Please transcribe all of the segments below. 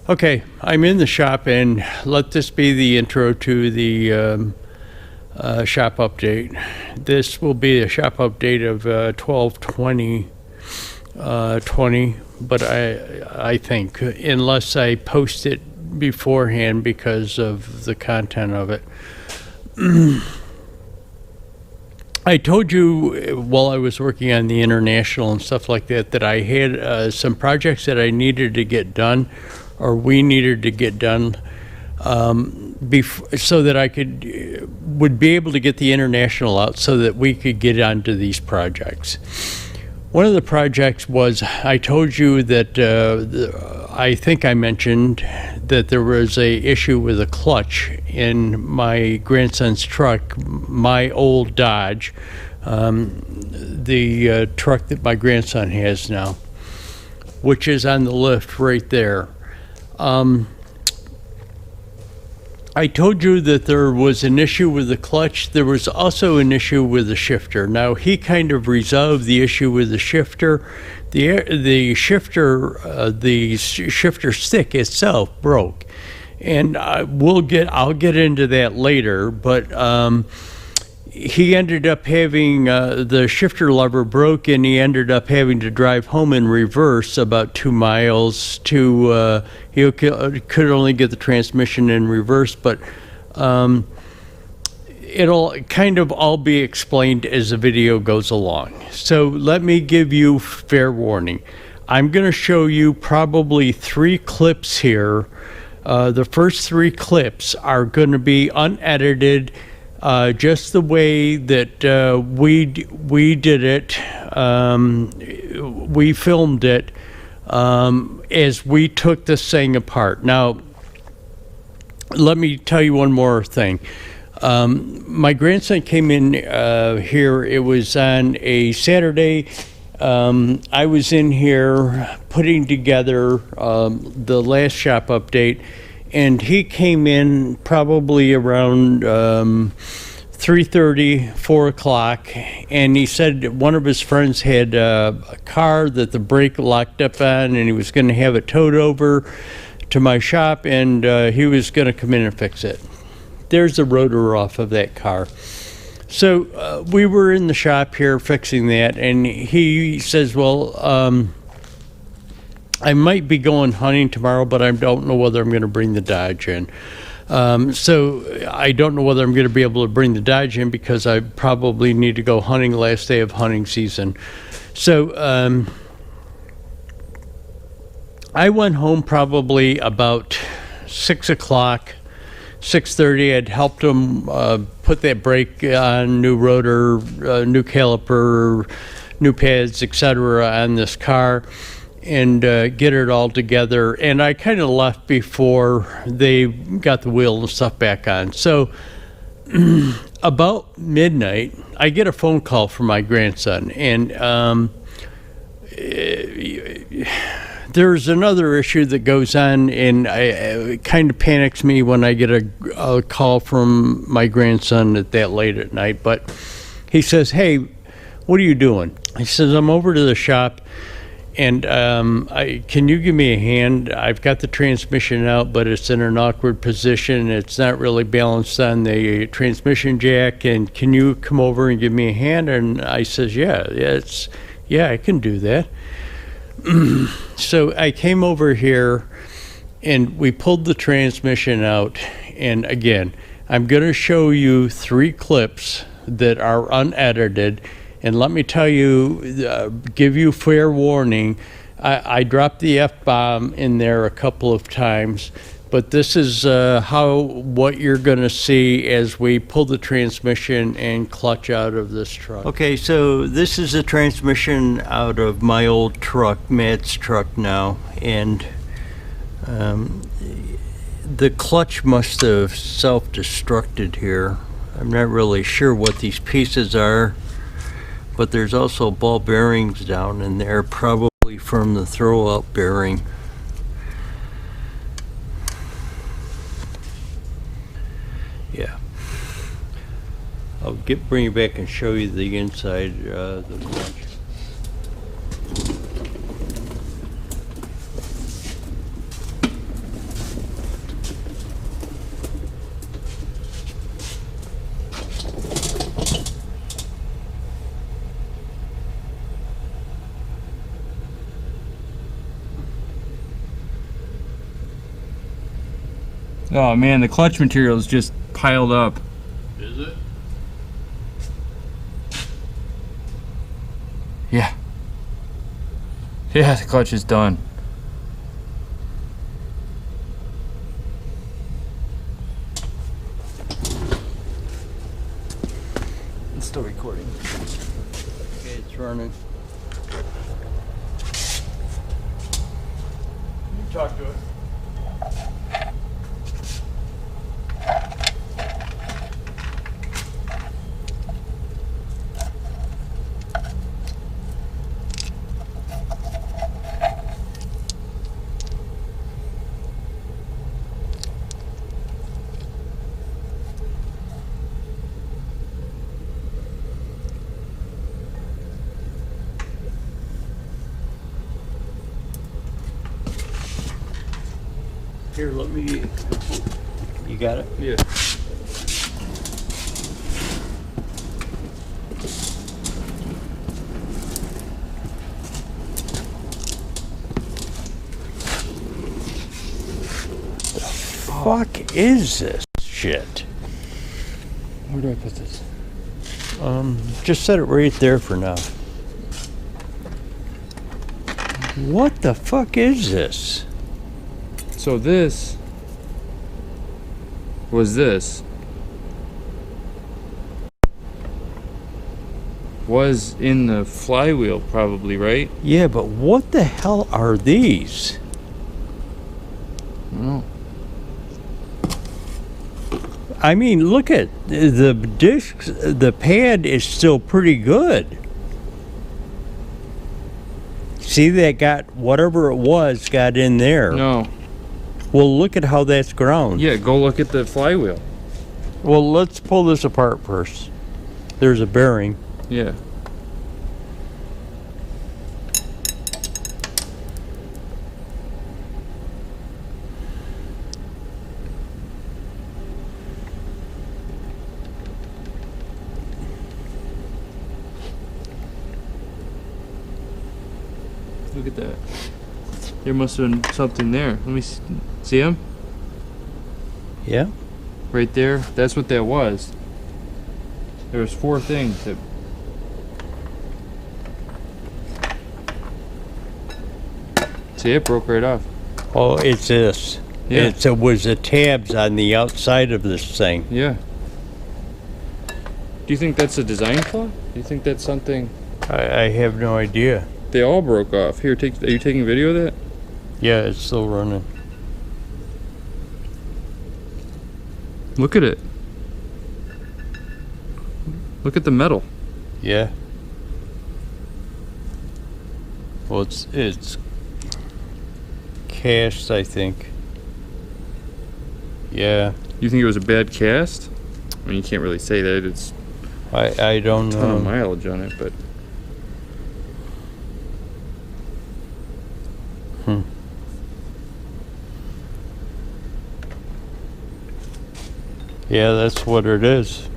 Okay, I'm in the shop, and let this be the intro to the shop update. This will be a shop update of 12/20/20, but I think, unless I post it beforehand because of the content of it. I told you while I was working on the international and stuff like that that I had some projects that I needed to get done, or we needed to get done, so that I would be able to get the international out so that we could get onto these projects. One of the projects was, I told you that I think I mentioned that there was a issue with a clutch in my grandson's truck, my old Dodge, the truck that my grandson has now, which is on the lift right there. I told you that there was an issue with the clutch. There was also an issue with the shifter. Now, he kind of resolved the issue with the shifter. The shifter stick itself broke, and I'll get into that later. But he ended up having the shifter lever broke, and he ended up having to drive home in reverse about 2 miles to he could only get the transmission in reverse, but it'll kind of all be explained as the video goes along. So let me give you fair warning. I'm going to show you probably 3 clips here. The first 3 clips are going to be unedited, just the way that we did it. We filmed it as we took this thing apart. Now, let me tell you one more thing. My grandson came in here. It was on a Saturday. I was in here putting together the last shop update, and he came in probably around 3:30, 4 o'clock, and he said one of his friends had a car that the brake locked up on, and he was going to have it towed over to my shop, and he was going to come in and fix it. There's the rotor off of that car. So we were in the shop here fixing that, and he says, well, I might be going hunting tomorrow, but I don't know whether I'm going to bring the Dodge in. So I don't know whether I'm going to be able to bring the Dodge in because I probably need to go hunting last day of hunting season. So I went home probably about 6 o'clock, 6:30. I'd helped him put that brake on, new rotor, new caliper, new pads, etc. on this car, and get it all together. And I kind of left before they got the wheel and stuff back on. So about midnight, I get a phone call from my grandson, and there's another issue that goes on, and it kind of panics me when I get a call from my grandson at that late at night. But he says, hey, what are you doing? He says, I'm over to the shop, and can you give me a hand? I've got the transmission out, but it's in an awkward position. It's not really balanced on the transmission jack, and can you come over and give me a hand? And I says, yeah, I can do that. So I came over here, and we pulled the transmission out, and again, I'm going to show you 3 clips that are unedited. And let me tell you, give you fair warning, I dropped the F-bomb in there a couple of times, but this is what you're going to see as we pull the transmission and clutch out of this truck. Okay, so this is a transmission out of my old truck, Matt's truck now, and the clutch must have self-destructed here. I'm not really sure what these pieces are, but there's also ball bearings down in there, probably from the throwout bearing. Yeah. I'll bring you back and show you the inside, the clutch. Oh man, the clutch material is just piled up. Is it? Yeah. Yeah, the clutch is done. It's still recording. Okay, it's running. You talk to it. Here, let me. You got it? Yeah. Fuck is this shit? Where do I put this? Just set it right there for now. What the fuck is this? So this was this. Was in the flywheel probably, right? Yeah, but what the hell are these? I don't know. I mean, look at the discs. The pad is still pretty good. See, that got whatever it was got in there. No. Well, look at how that's ground. Yeah, go look at the flywheel. Well, let's pull this apart first. There's a bearing. Yeah. Look at that. There must have been something there. Let me see him? Yeah. Right there. That's what that was. There was 4 things that. See, it broke right off. Oh, it's this. Yeah. It was the tabs on the outside of this thing. Yeah. Do you think that's a design flaw? Do you think that's something? I have no idea. They all broke off. Here, are you taking video of that? Yeah, it's still running. Look at it. Look at the metal. Yeah. Well, it's cast, I think. Yeah. You think it was a bad cast? I mean, you can't really say that. It's I don't a ton of know. mileage on it, but Yeah, that's what it is.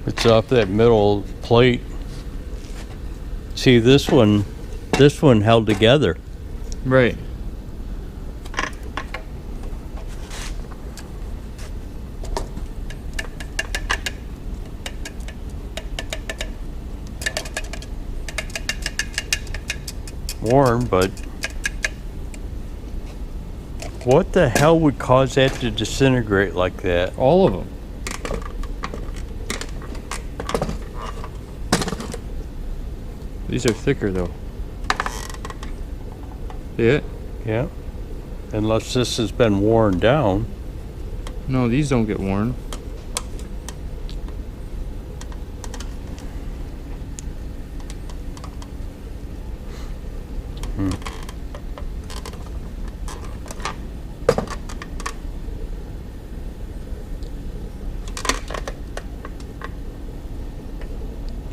It's off that middle plate. See, this one held together. right. Worn, but what the hell would cause that to disintegrate like that? All of them. These are thicker though. See it? Yeah. Unless this has been worn down. No, these don't get worn.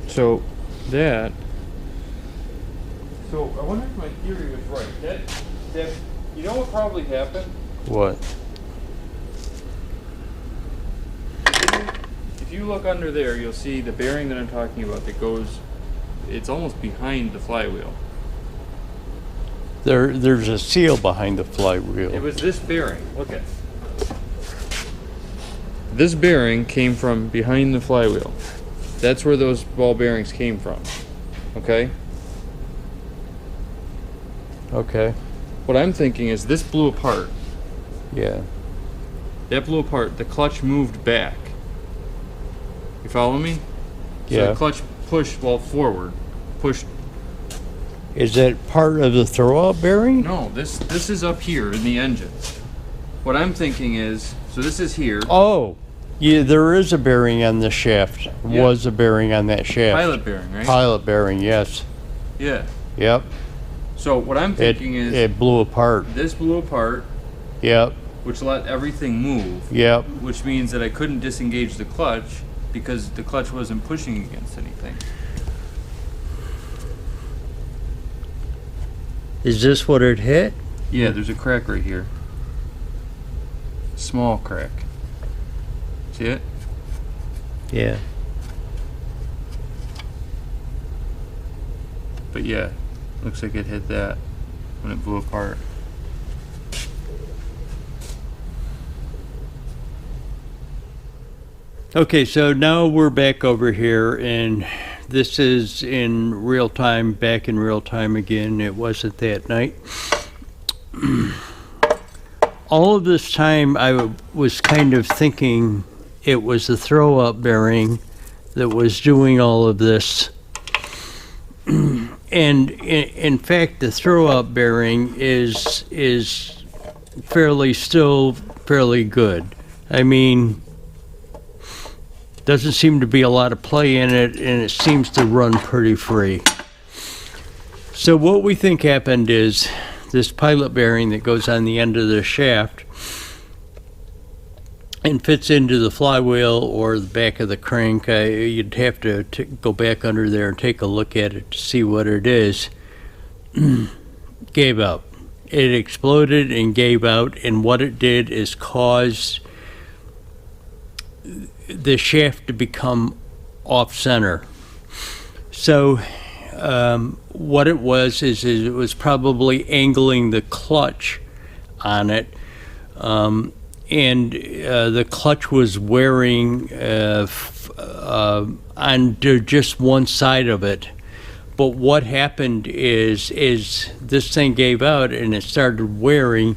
So that. So I wonder if my theory was right. That you know what probably happened? What? If you look under there, you'll see the bearing that I'm talking about that goes. It's almost behind the flywheel. There's a seal behind the flywheel. It was this bearing. Look at. This bearing came from behind the flywheel. That's where those ball bearings came from. Okay? Okay. What I'm thinking is this blew apart. Yeah. That blew apart. The clutch moved back. You follow me? So Yeah. the clutch pushed forward. Pushed. Is that part of the throwout bearing? No, this is up here in the engine. What I'm thinking is, so this is here. Oh, yeah, there is a bearing on the shaft. Yeah. Was a bearing on that shaft. Pilot bearing, right? Pilot bearing, yes. Yeah. Yep. So what I'm thinking is, it blew apart. this blew apart, Yep. which let everything move. Yep. Which means that I couldn't disengage the clutch because the clutch wasn't pushing against anything. Is this what it hit? Yeah, there's a crack right here. Small crack. See it? Yeah. But yeah, looks like it hit that when it blew apart. Okay, so now we're back over here, and this is in real time, back in real time again. It wasn't that night. All of this time, I was kind of thinking it was the throw-up bearing that was doing all of this. And in fact, the throw-up bearing is still fairly good. I mean, doesn't seem to be a lot of play in it, and it seems to run pretty free. So what we think happened is this pilot bearing that goes on the end of the shaft and fits into the flywheel or the back of the crank. You'd have to go back under there and take a look at it to see what it is. Gave out. It exploded and gave out, and what it did is cause the shaft to become off-center. So what it was is it was probably angling the clutch on it, and the clutch was wearing on just one side of it. But what happened is this thing gave out and it started wearing.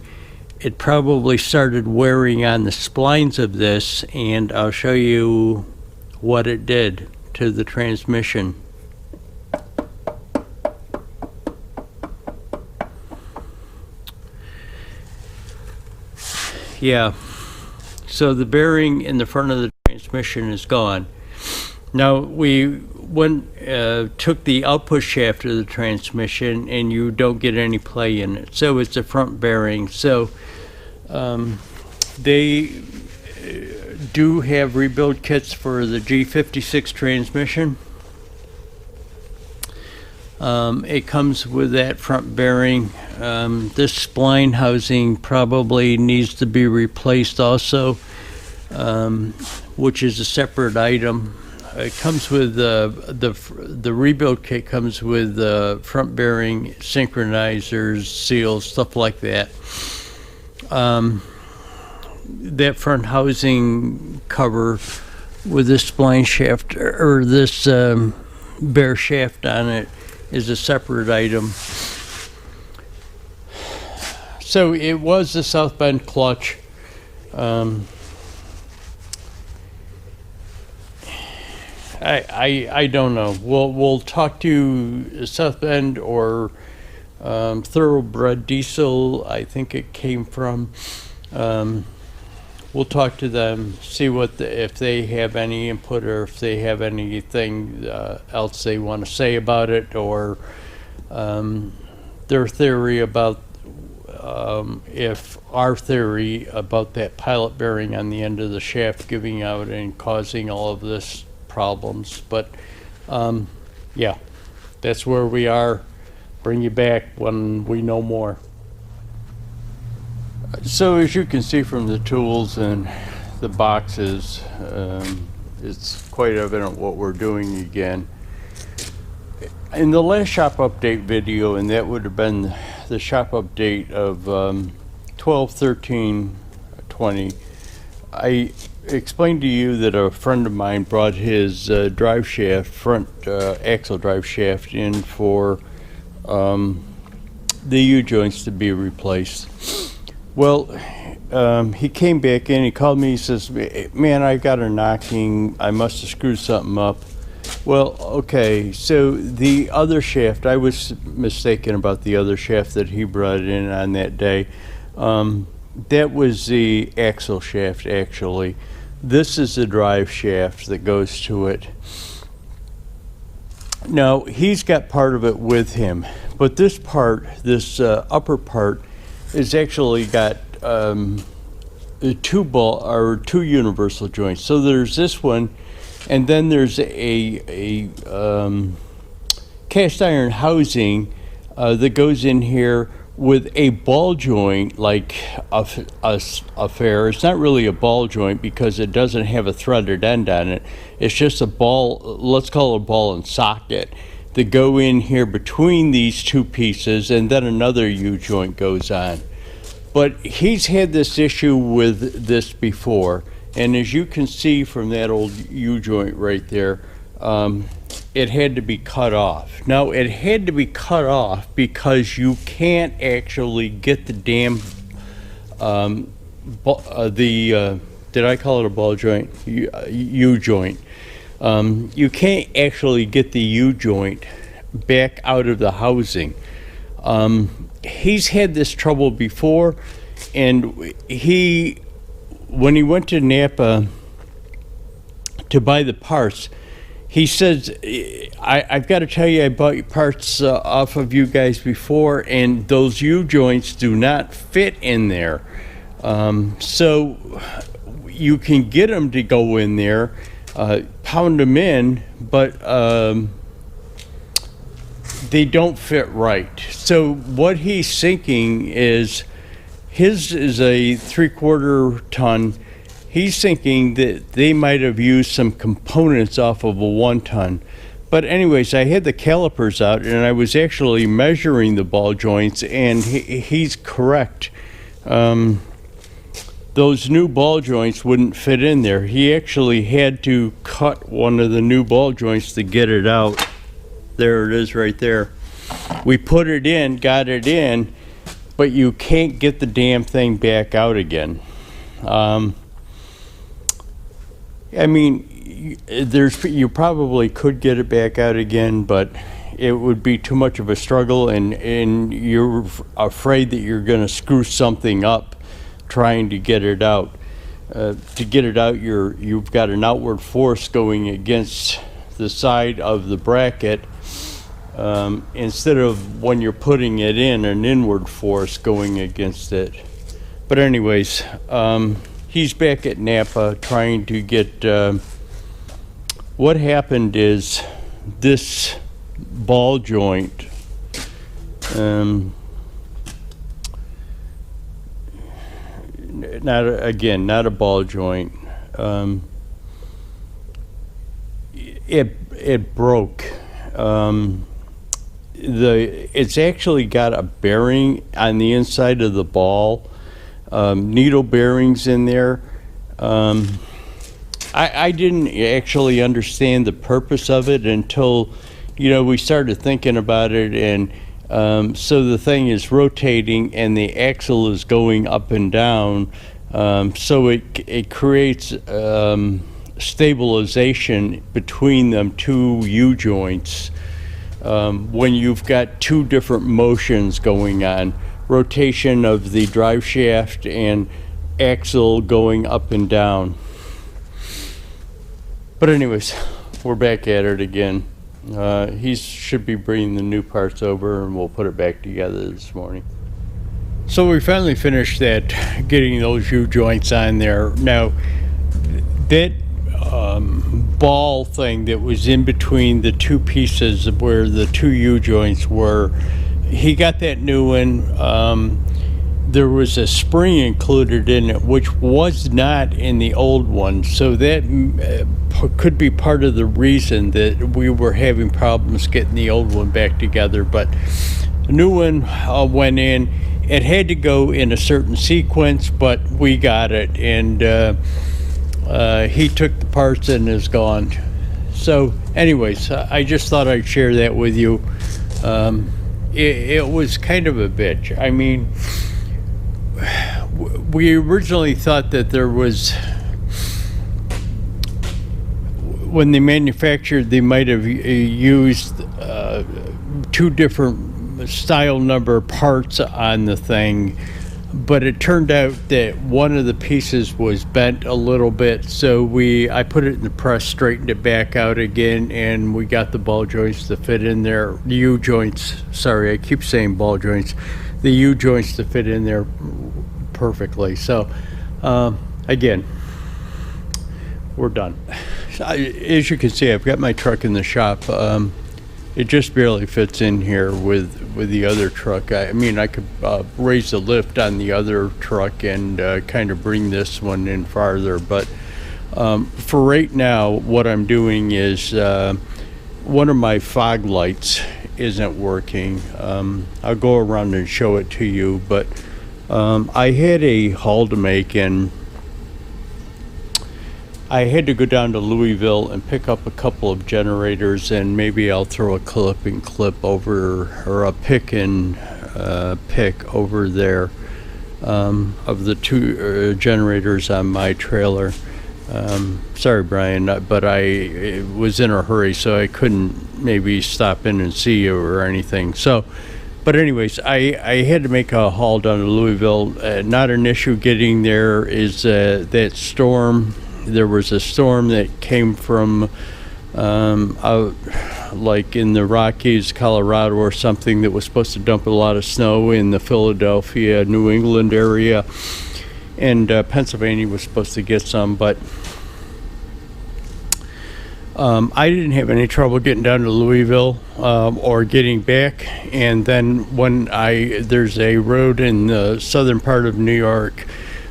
It probably started wearing on the splines of this, and I'll show you what it did to the transmission. Yeah, so the bearing in the front of the transmission is gone. Now we took the output shaft of the transmission, and you don't get any play in it. So it's the front bearing. So they do have rebuild kits for the G56 transmission. It comes with that front bearing. This spline housing probably needs to be replaced also, which is a separate item. It comes with the rebuild kit comes with front bearing synchronizers, seals, stuff like that. That front housing cover with this spline shaft or this bare shaft on it is a separate item. So it was the South Bend clutch. I don't know. We'll talk to South Bend or Thoroughbred Diesel. I think it came from. We'll talk to them, see if they have any input or if they have anything else they want to say about it, or their theory about if our theory about that pilot bearing on the end of the shaft giving out and causing all of this problems. But yeah, that's where we are. Bring you back when we know more. So as you can see from the tools and the boxes, it's quite evident what we're doing again. In the last shop update video, and that would have been the shop update of 12/13/20. I explained to you that a friend of mine brought his drive shaft, front axle drive shaft in for the U-joints to be replaced. Well, he came back in, he called me, he says, man, I got a knocking, I must have screwed something up. Well, okay, so the other shaft, I was mistaken about the other shaft that he brought in on that day. That was the axle shaft, actually. This is the drive shaft that goes to it. Now, he's got part of it with him, but this part, this upper part, is actually got two universal joints. So there's this one, and then there's a cast iron housing that goes in here with a ball joint, like a fair. It's not really a ball joint because it doesn't have a threaded end on it. It's just a ball, let's call it a ball and socket, that go in here between these two pieces, and then another U-joint goes on. But he's had this issue with this before, and as you can see from that old U-joint right there, it had to be cut off. Now, it had to be cut off because you can't actually get the damn, did I call it a ball joint? U-joint. You can't actually get the U-joint back out of the housing. He's had this trouble before, and when he went to Napa to buy the parts, he says, I've got to tell you, I bought parts off of you guys before, and those U-joints do not fit in there. So you can get them to go in there, pound them in, but they don't fit right. So what he's thinking is, his is a 3/4 ton. He's thinking that they might have used some components off of a 1 ton. But anyways, I had the calipers out and I was actually measuring the ball joints, and he's correct. Those new ball joints wouldn't fit in there. He actually had to cut one of the new ball joints to get it out. There it is right there. We put it in, got it in, but you can't get the damn thing back out again. I mean, you probably could get it back out again, but it would be too much of a struggle, and you're afraid that you're going to screw something up trying to get it out. To get it out, you've got an outward force going against the side of the bracket, instead of, when you're putting it in, an inward force going against it. But anyways, he's back at Napa trying to get, what happened is this ball joint, not a ball joint, it broke. It's actually got a bearing on the inside of the ball, needle bearings in there. I didn't actually understand the purpose of it until, we started thinking about it, and so the thing is rotating and the axle is going up and down, so it creates stabilization between them two U-joints. When you've got two different motions going on, rotation of the drive shaft and axle going up and down. But anyways, we're back at it again. He should be bringing the new parts over, and we'll put it back together this morning. So we finally finished that, getting those U-joints on there. Now, that ball thing that was in between the two pieces where the two U-joints were, he got that new one. There was a spring included in it, which was not in the old one, so that could be part of the reason that we were having problems getting the old one back together. But A new one went in. It had to go in a certain sequence, but we got it, and he took the parts and is gone. So anyways, I just thought I'd share that with you. It was kind of a bitch. I mean, we originally thought that there was, when they manufactured, they might have used two different style number parts on the thing, but it turned out that one of the pieces was bent a little bit, so I put it in the press, straightened it back out again, and we got the ball joints to fit in there. The U-joints, sorry, I keep saying ball joints. The U-joints to fit in there perfectly. So, again, we're done. As you can see, I've got my truck in the shop. It just barely fits in here with the other truck. I mean, I could raise the lift on the other truck and kind of bring this one in farther. But for right now, what I'm doing is one of my fog lights isn't working. I'll go around and show it to you. But I had a haul to make, and I had to go down to Louisville and pick up a couple of generators, and maybe I'll throw a clip over, or a pick and pick over there of the two generators on my trailer. Sorry, Brian, but I was in a hurry, so I couldn't maybe stop in and see you or anything. So, but anyways, I had to make a haul down to Louisville. Not an issue getting there is that storm. There was a storm that came from out like in the Rockies, Colorado or something, that was supposed to dump a lot of snow in the Philadelphia, New England area, and Pennsylvania was supposed to get some, but I didn't have any trouble getting down to Louisville or getting back. And then when there's a road in the southern part of New York,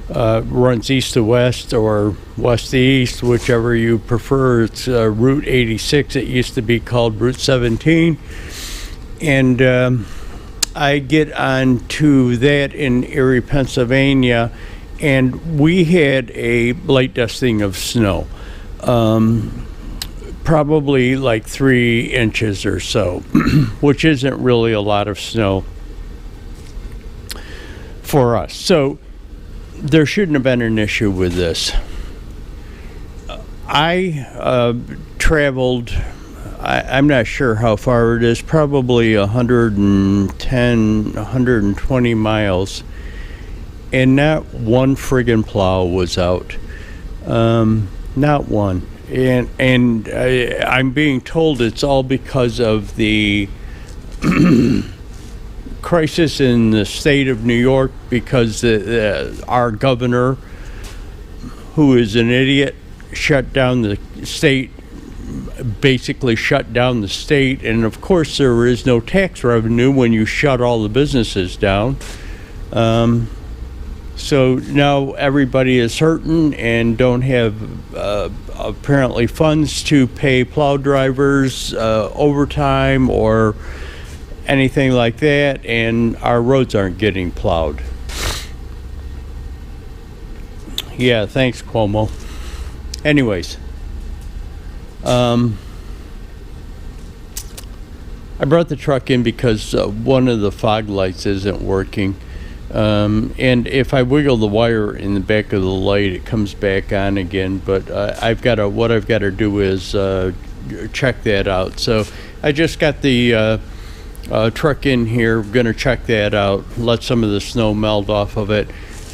runs east to west or west to east, whichever you prefer. It's Route 86. It used to be called Route 17. And I get on to that in Erie, Pennsylvania, and we had a light dusting of snow. Probably like 3 inches or so, which isn't really a lot of snow for us. So there shouldn't have been an issue with this. I traveled, I'm not sure how far it is, probably 110, 120 miles, and not one friggin' plow was out. Not one. And I'm being told it's all because of the crisis in the state of New York, because our governor, who is an idiot, shut down the state, basically shut down the state. And of course there is no tax revenue when you shut all the businesses down. So now everybody is hurting and don't have apparently funds to pay plow drivers overtime or anything like that, and our roads aren't getting plowed. Yeah, thanks, Cuomo. Anyways, I brought the truck in because one of the fog lights isn't working. And if I wiggle the wire in the back of the light, it comes back on again. But what I've got to do is check that out. So I just got the truck in here. Going to check that out. Let some of the snow melt off of it.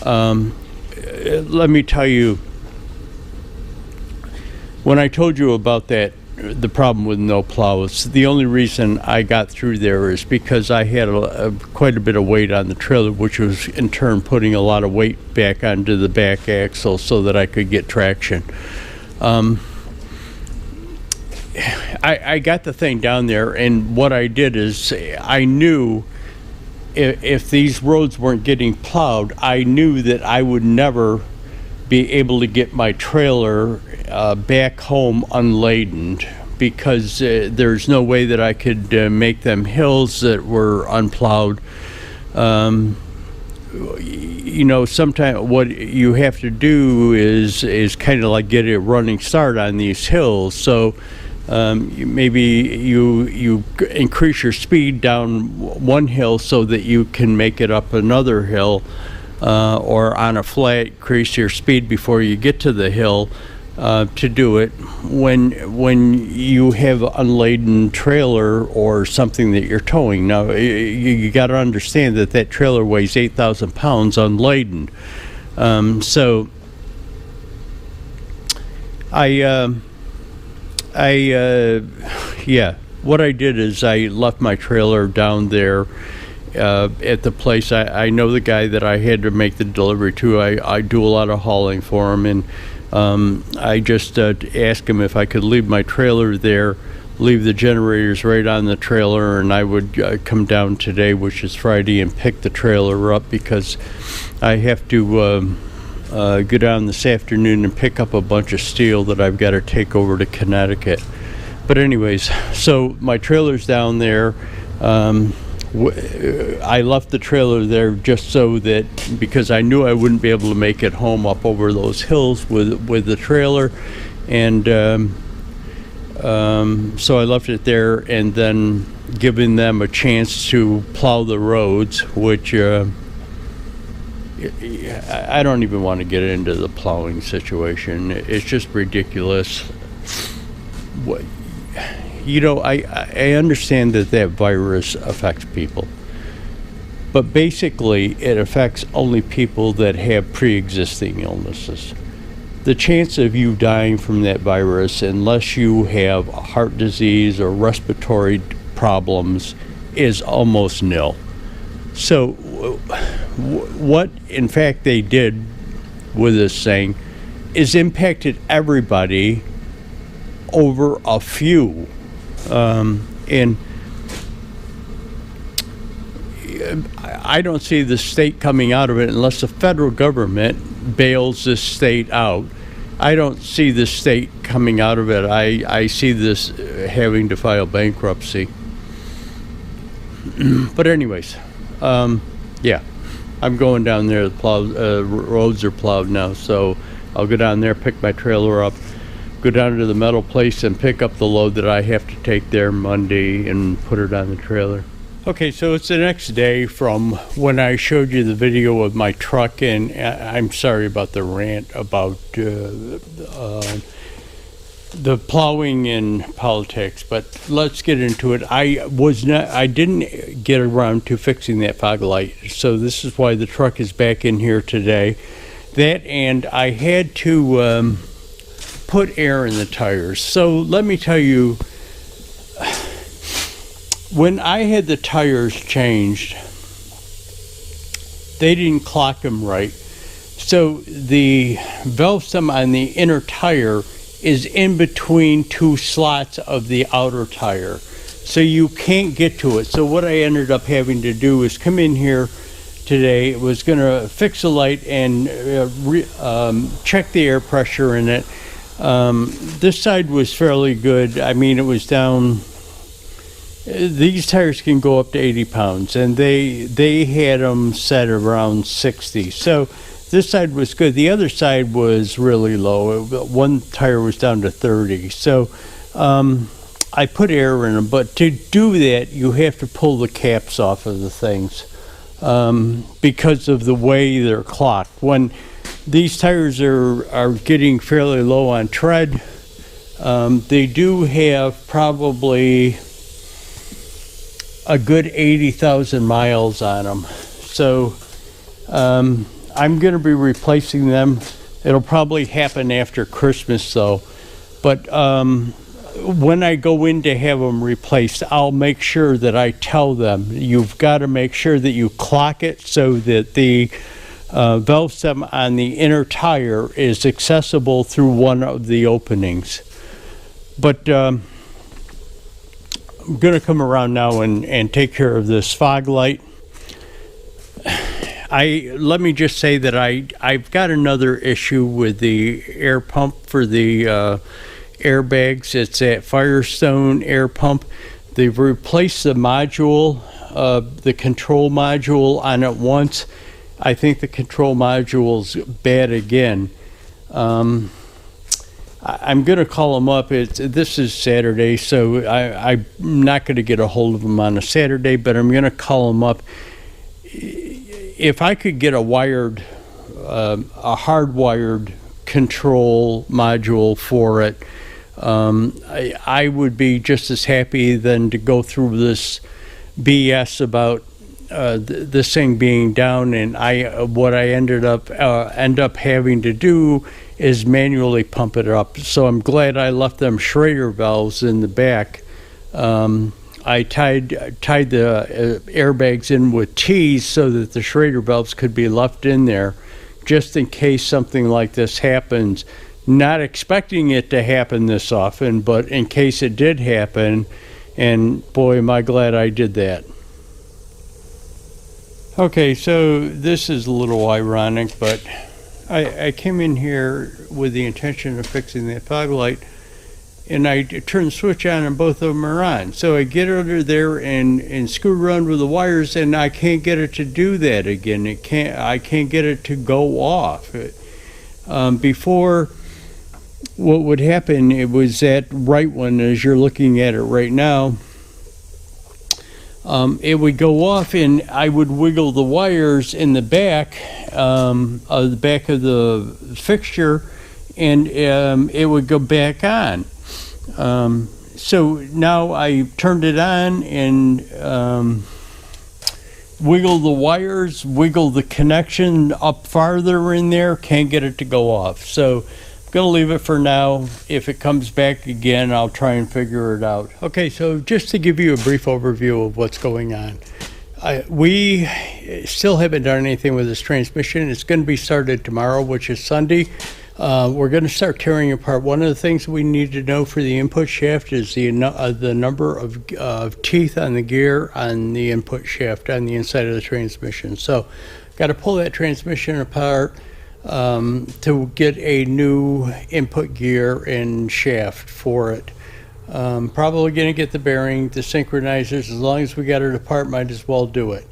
Let me tell you, when I told you about that, the problem with no plows, the only reason I got through there is because I had quite a bit of weight on the trailer, which was in turn putting a lot of weight back onto the back axle so that I could get traction. I got the thing down there, and what I did is I knew if these roads weren't getting plowed, I knew that I would never be able to get my trailer back home unladen, because there's no way that I could make them hills that were unplowed. You know, sometimes what you have to do is kind of like get a running start on these hills. So maybe you increase your speed down one hill so that you can make it up another hill, or on a flat, increase your speed before you get to the hill. To do it when you have an unladen trailer or something that you're towing. Now you got to understand that trailer weighs 8,000 pounds unladen. So what I did is I left my trailer down there at the place. I know the guy that I had to make the delivery to. I do a lot of hauling for him, and I just asked him if I could leave my trailer there, leave the generators right on the trailer, and I would come down today, which is Friday, and pick the trailer up, because I have to go down this afternoon and pick up a bunch of steel that I've got to take over to Connecticut. But anyways, so my trailer's down there. I left the trailer there just so that, because I knew I wouldn't be able to make it home up over those hills with the trailer, and so I left it there, and then giving them a chance to plow the roads, which I don't even want to get into the plowing situation. It's just ridiculous. What, you know, I understand that virus affects people, but basically it affects only people that have pre-existing illnesses. The chance of you dying from that virus, unless you have heart disease or respiratory problems, is almost nil. So what in fact they did with this thing is impacted everybody over a few. And I don't see the state coming out of it unless the federal government bails this state out. I don't see the state coming out of it. I see this having to file bankruptcy. But anyways, yeah, I'm going down there. The roads are plowed now, so I'll go down there, pick my trailer up, go down to the metal place and pick up the load that I have to take there Monday and put it on the trailer. Okay, so it's the next day from when I showed you the video of my truck, and I'm sorry about the rant about the plowing and politics, but let's get into it. I didn't get around to fixing that fog light, so this is why the truck is back in here today. That, and I had to put air in the tires. So let me tell you, when I had the tires changed, they didn't clock them right. So the valve stem on the inner tire is in between two slots of the outer tire, so you can't get to it. So what I ended up having to do is come in here today, was going to fix the light and check the air pressure in it. This side was fairly good. I mean, it was down. These tires can go up to 80 pounds, and they had them set around 60. So this side was good. The other side was really low. One tire was down to 30. So I put air in them, but to do that, you have to pull the caps off of the things because of the way they're clocked. When these tires are getting fairly low on tread, they do have probably a good 80,000 miles on them. So I'm going to be replacing them. It'll probably happen after Christmas though. But when I go in to have them replaced, I'll make sure that I tell them, you've got to make sure that you clock it so that the valve stem on the inner tire is accessible through one of the openings. But I'm going to come around now and take care of this fog light. Let me just say that I've got another issue with the air pump for the airbags. It's that Firestone air pump. They've replaced the module, the control module on it once. I think the control module's bad again. I'm going to call them up. This is Saturday, so I'm not going to get a hold of them on a Saturday, but I'm going to call them up. If I could get a hardwired control module for it, I would be just as happy than to go through this BS about this thing being down. And what I end up having to do is manually pump it up. So I'm glad I left them Schrader valves in the back. I tied the airbags in with T's so that the Schrader valves could be left in there, just in case something like this happens. Not expecting it to happen this often, but in case it did happen, and boy, am I glad I did that. Okay, so this is a little ironic, but I came in here with the intention of fixing that fog light, and I turned the switch on and both of them are on. So I get under there and screw around with the wires, and I can't get it to do that again. I can't get it to go off. Before, what would happen, it was that right one, as you're looking at it right now, it would go off and I would wiggle the wires in the back of the fixture, and it would go back on. So now I turned it on and wiggle the wires, wiggle the connection up farther in there, can't get it to go off. So I'm going to leave it for now. If it comes back again, I'll try and figure it out. Okay, so just to give you a brief overview of what's going on. We still haven't done anything with this transmission. It's going to be started tomorrow, which is Sunday. We're going to start tearing apart. One of the things we need to know for the input shaft is the number of teeth on the gear on the input shaft on the inside of the transmission. So got to pull that transmission apart to get a new input gear and shaft for it. Probably going to get the bearing, the synchronizers. As long as we got it apart, might as well do it.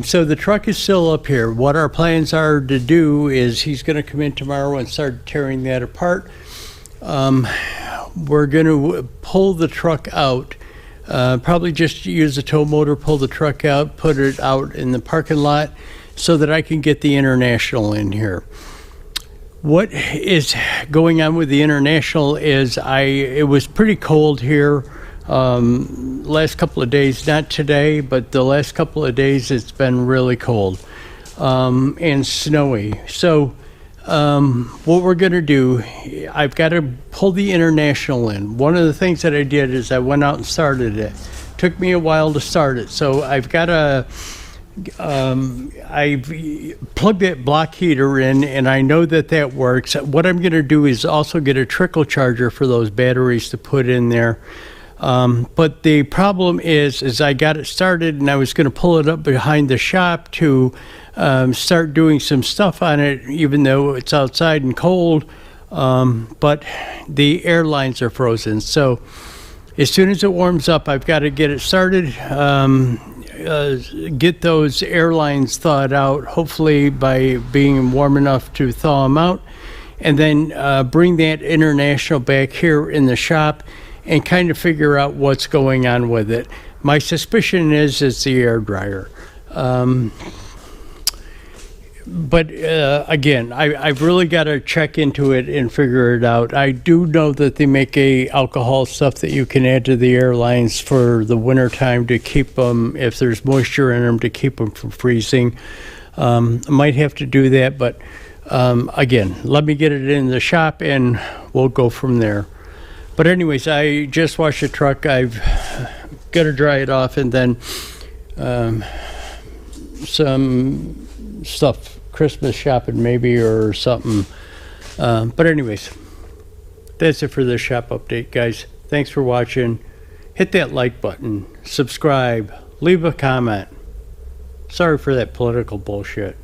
So the truck is still up here. What our plans are to do is he's going to come in tomorrow and start tearing that apart. We're going to pull the truck out, probably just use the tow motor, pull the truck out, put it out in the parking lot so that I can get the International in here. What is going on with the International is it was pretty cold here. Last couple of days, not today, but the last couple of days it's been really cold and snowy. So what we're going to do, I've got to pull the International in. One of the things that I did is I went out and started it. Took me a while to start it, so I've got to I've plugged that block heater in, and I know that works. What I'm going to do is also get a trickle charger for those batteries to put in there. But the problem is I got it started and I was going to pull it up behind the shop to start doing some stuff on it, even though it's outside and cold. But the air lines are frozen. So as soon as it warms up, I've got to get it started, get those air lines thawed out, hopefully by being warm enough to thaw them out, and then bring that International back here in the shop and kind of figure out what's going on with it. My suspicion is it's the air dryer. But again, I've really got to check into it and figure it out. I do know that they make alcohol stuff that you can add to the airlines for the winter time to keep them, if there's moisture in them, to keep them from freezing. I might have to do that, but again, let me get it in the shop and we'll go from there. But anyways, I just washed the truck. I've got to dry it off, and then some stuff, Christmas shopping maybe or something. But anyways, that's it for this shop update, guys. Thanks for watching. Hit that like button, subscribe, leave a comment. Sorry for that political bullshit.